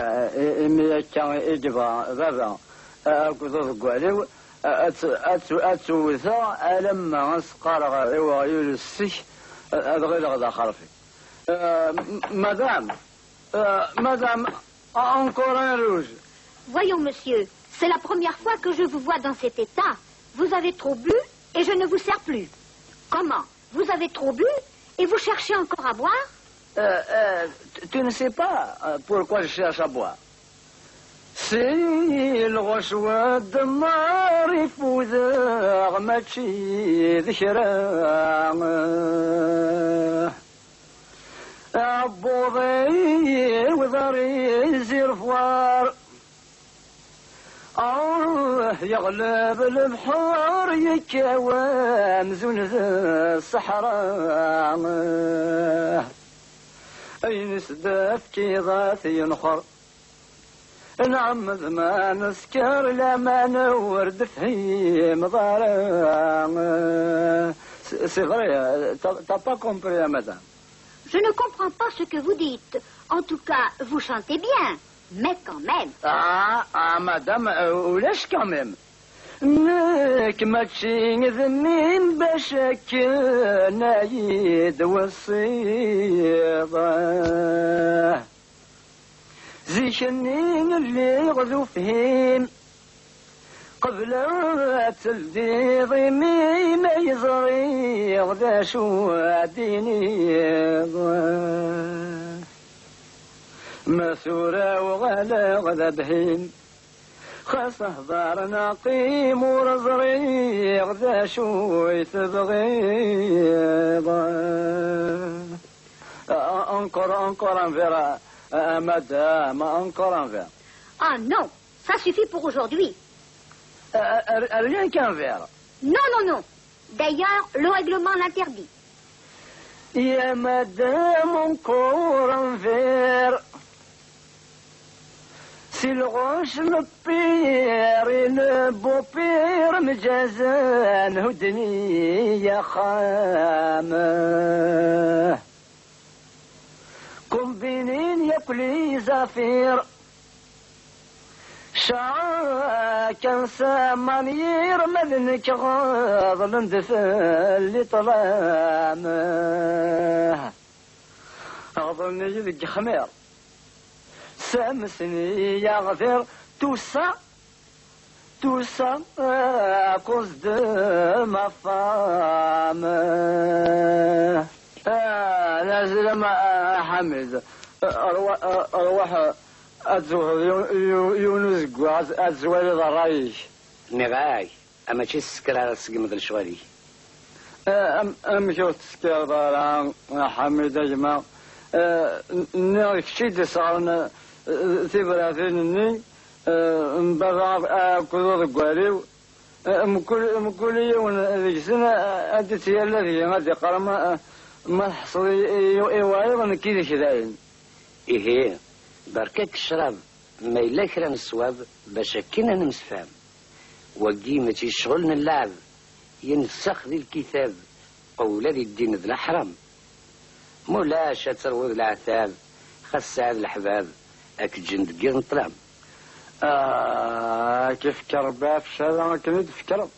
إمي كان إجبا بابا كذوذ قالوا أتوثا لما أسقر إيوا يلسك غير غدا خرفي مدام encore un rouge. Voyons, monsieur, c'est la première fois que je vous vois dans cet état. Vous avez trop bu et je ne vous sers plus. Comment? Vous avez trop bu et vous cherchez encore à boire? Tu ne sais pas pourquoi je cherche à boire. C'est le reçoit de Marie-Foudeur, Machi, Vichera. أبوضي وذري زرفوار يغلب البحر يكوام زون الصحراء أين سدف كيضات ينخر نعم ما نسكر لما نورد في مضارع C'est vrai, t'as pas compris, madame. Je ne comprends pas ce que vous dites. En tout cas, vous chantez bien. Mais quand même. madame, ولاش quand même. نك ماشي ذنين باشك نايد والصيدة زيشنين اللي غذو فيهم قبل تلدي ضمي ما يزري غدا شو ديني مسورة وغلا غدا بهيم خاصة دارنا قيم ورزري غدا شو يتبغي encore un verre madame encore un verre. Ah non, ça suffit pour aujourd'hui. Rien qu'un verre. Non. D'ailleurs, le règlement l'interdit. يا madame encore un verre. Si le roche le pire et le beau pire مجازان هدني يا خامة كومبينين يا كلي زفير كان سامانير مذنك غاض لندفل اللي طلامه أظن يدك خمير سامسني يغفر توسا كوز دو ما فامه نازل مع حمد أروح أتزوج يونس قواز أتزوج الرايش نغاي أما شي السكر على السقم ذا شغالي شو تسكر داران حمد يا جماعة ناك شي دسارنا ثبراتيني مبغى كذور قواليو مكل يوم ذيك سنة أدت هي الذي غادي قرما ما حصل إيواي كذا شداين إيه بركاك الشراب ما إلا كرا الصواب باش كنا نمسفام وقيمة شغلنا اللعب ينسخ ذي الكتاب قول ذي الدين ذي الحرام مولاش تروض العتاب خس عاد الحباب اك جند قرن طلام كيف كرباف شهر كنت فكر